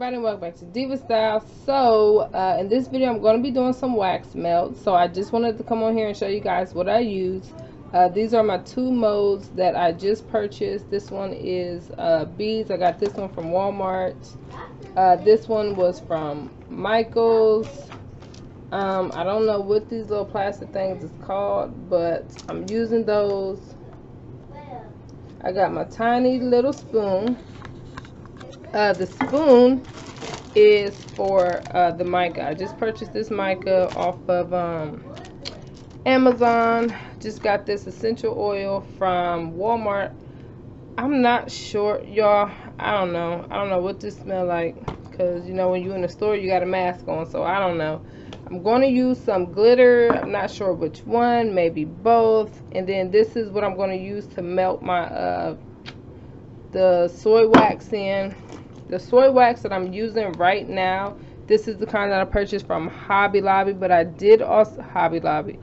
everybody, welcome back to Diva Style. So in this video I'm going to be doing some wax melt, so I just wanted to come on here and show you guys what I use. These are my two molds that I just purchased. This one is beads. I got this one from Walmart. This one was from Michael's. I don't know what these little plastic things is called, but I'm using those. I got my tiny little spoon. The spoon is for the mica. I just purchased this mica off of Amazon. Just got this essential oil from Walmart. I'm not sure, y'all. I don't know what this smells like, because you know when you're in the store you got a mask on, so I don't know. I'm going to use some glitter. I'm not sure which one, maybe both. And then this is what I'm going to use to melt my the soy wax in. The soy wax that I'm using right now, this is the kind that I purchased from Hobby Lobby, but I did also Hobby Lobby,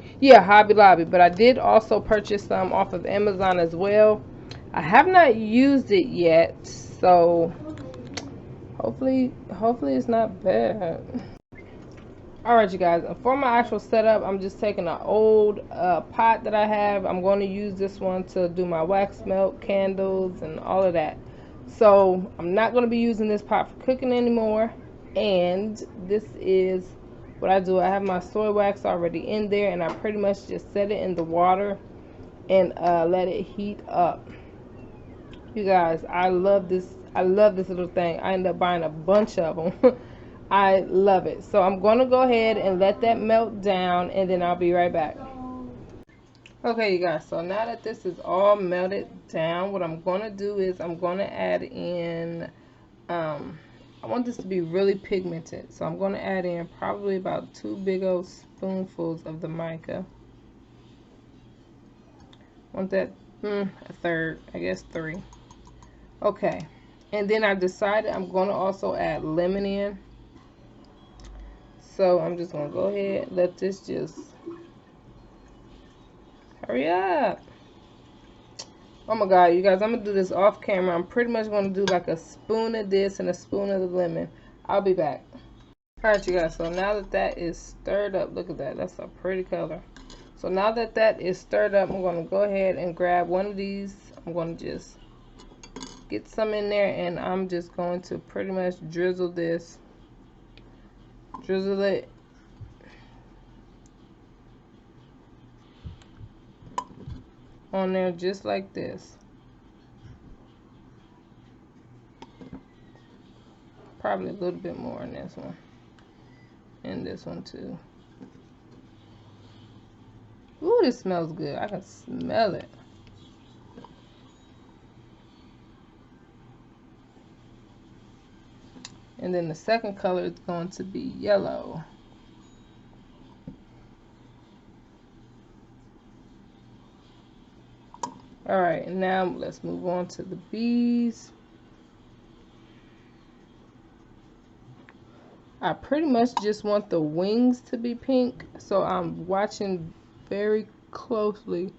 but I did also purchase some off of Amazon as well. I have not used it yet, so hopefully it's not bad. Alright, you guys, for my actual setup, I'm just taking an old pot that I have. I'm going to use this one to do my wax melt, candles, and all of that. So I'm not going to be using this pot for cooking anymore. And this is what I do. I have my soy wax already in there, and I pretty much just set it in the water and let it heat up. You guys, I love this little thing. I ended up buying a bunch of them. I love it. So I'm going to go ahead and let that melt down, and then I'll be right back. Okay, you guys, so now that this is all melted down, what I'm going to do is I'm going to add in, I want this to be really pigmented. So I'm going to add in probably about 2 big old spoonfuls of the mica. Want that, a third, I guess 3. Okay, and then I decided I'm going to also add lemon in. So I'm just going to go ahead, let this just, hurry up. Oh my god, you guys, I'm going to do this off camera. I'm pretty much going to do like a spoon of this and a spoon of the lemon. I'll be back. Alright, you guys, so now that that is stirred up, look at that, that's a pretty color. So now that that is stirred up, I'm going to go ahead and grab one of these. I'm going to just get some in there, and I'm just going to pretty much drizzle this. Drizzle it on there just like this. Probably a little bit more in this one. And this one too. Ooh, this smells good. I can smell it. And then the second color is going to be yellow. Alright, and now let's move on to the bees. I pretty much just want the wings to be pink, so I'm watching very closely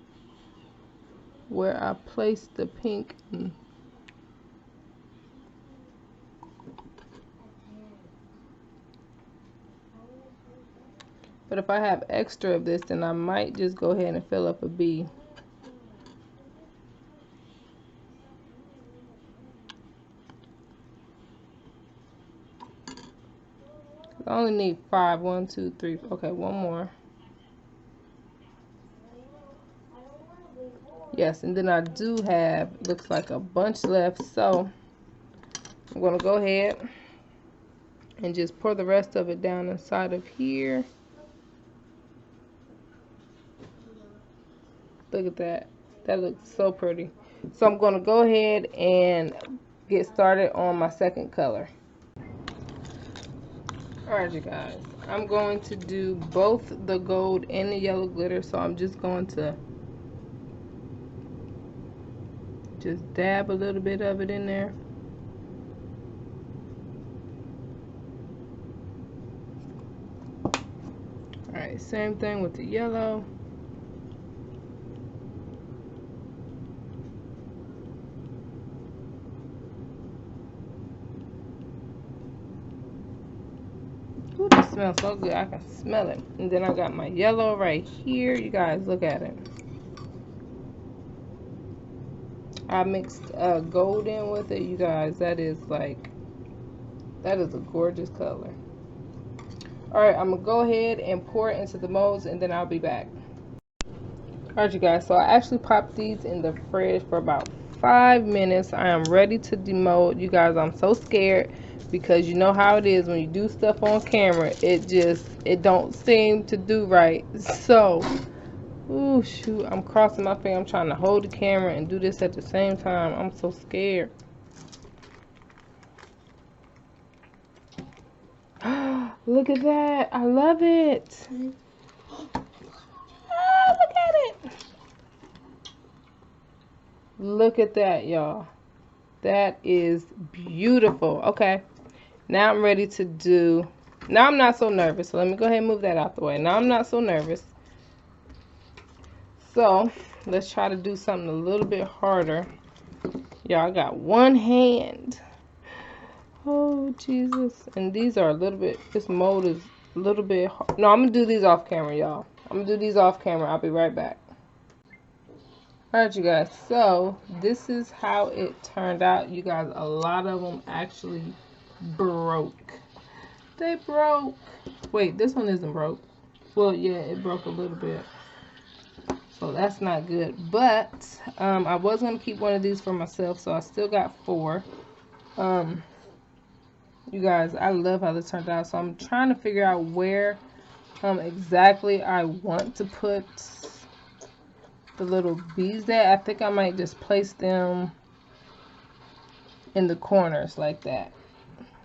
where I place the pink. But if I have extra of this, then I might just go ahead and fill up a bee. I only need 5. 1, 2, 3. Okay, one more. Yes, and then I do have, looks like a bunch left. So I'm going to go ahead and just pour the rest of it down inside of here. Look at that. That looks so pretty. So I'm going to go ahead and get started on my second color. Alright, you guys. I'm going to do both the gold and the yellow glitter. So I'm just going to just dab a little bit of it in there. Alright, same thing with the yellow. smells so good. I can smell it. And then I got my yellow right here. You guys, look at it. I mixed gold in with it. You guys, that is a gorgeous color. Alright, I'm going to go ahead and pour it into the molds, and then I'll be back. Alright, you guys, so I actually popped these in the fridge for about 5 minutes. I am ready to demold. You guys, I'm so scared because you know how it is when you do stuff on camera. It don't seem to do right. So, ooh, shoot, I'm crossing my finger. I'm trying to hold the camera and do this at the same time. I'm so scared. Look at that. I love it. Look at it. Look at that, y'all. That is beautiful. Okay. Now I'm ready to do... Now I'm not so nervous. So let me go ahead and move that out the way. Now I'm not so nervous. So let's try to do something a little bit harder. Y'all, I got one hand. Oh, Jesus. And these are a little bit... This mold is a little bit hard. No, I'm going to do these off camera, y'all. I'm going to do these off camera. I'll be right back. Alright, you guys. So this is how it turned out. You guys, a lot of them actually broke. They broke. Wait, this one isn't broke. Well, yeah, it broke a little bit. So that's not good. But I was going to keep one of these for myself, so I still got 4. You guys, I love how this turned out. So I'm trying to figure out where exactly I want to put the little bees at. I think I might just place them in the corners like that.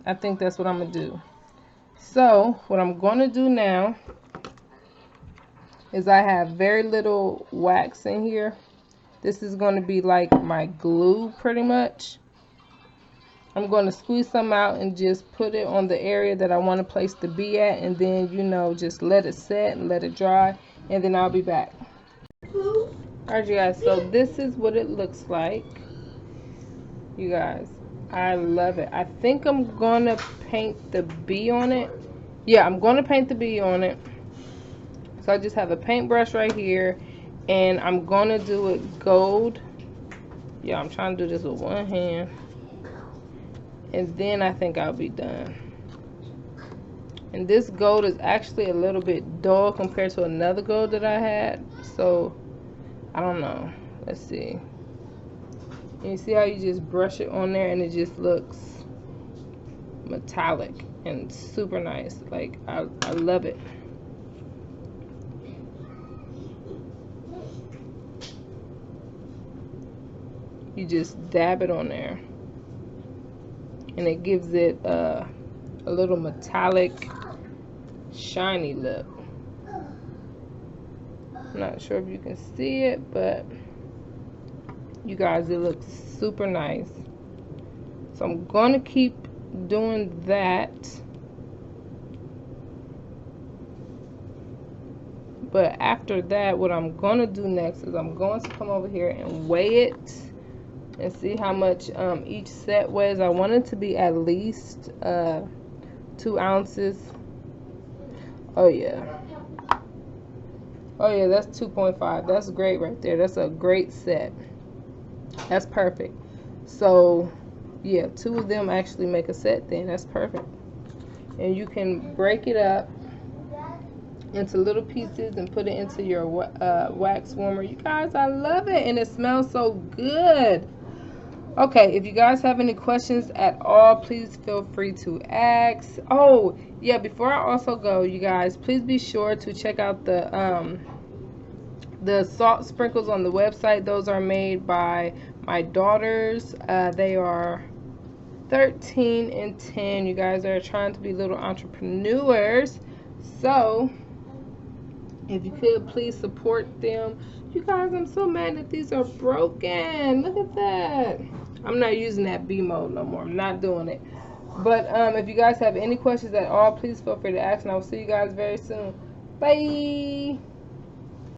I think that's what I'm going to do. So what I'm going to do now is I have very little wax in here. This is going to be like my glue pretty much. I'm going to squeeze some out and just put it on the area that I want to place the bee at, and then, you know, just let it set and let it dry, and then I'll be back. Alright, you guys, so this is what it looks like. You guys, I love it. I think I'm going to paint the bee on it. Yeah, I'm going to paint the bee on it. So I just have a paintbrush right here, and I'm going to do it gold. Yeah, I'm trying to do this with one hand. And then I think I'll be done. And this gold is actually a little bit dull compared to another gold that I had. So, I don't know. Let's see. And you see how you just brush it on there and it just looks metallic and super nice. Like, I love it. You just dab it on there. And it gives it a little metallic, shiny look. I'm not sure if you can see it, but you guys, it looks super nice. So I'm going to keep doing that. But after that, what I'm going to do next is I'm going to come over here and weigh it. And see how much each set weighs. I want it to be at least 2 ounces. Oh yeah. Oh yeah, that's 2.5. That's great right there. That's a great set. That's perfect. So yeah, 2 of them actually make a set then. That's perfect. And you can break it up into little pieces and put it into your wax warmer. You guys, I love it, and it smells so good. Okay, if you guys have any questions at all, please feel free to ask. Oh, yeah, before I also go, you guys, please be sure to check out the salt sprinkles on the website. Those are made by my daughters. They are 13 and 10. You guys are trying to be little entrepreneurs. So, if you could, please support them. You guys, I'm so mad that these are broken. Look at that. I'm not using that B mode no more. I'm not doing it. But if you guys have any questions at all, please feel free to ask, and I will see you guys very soon. Bye.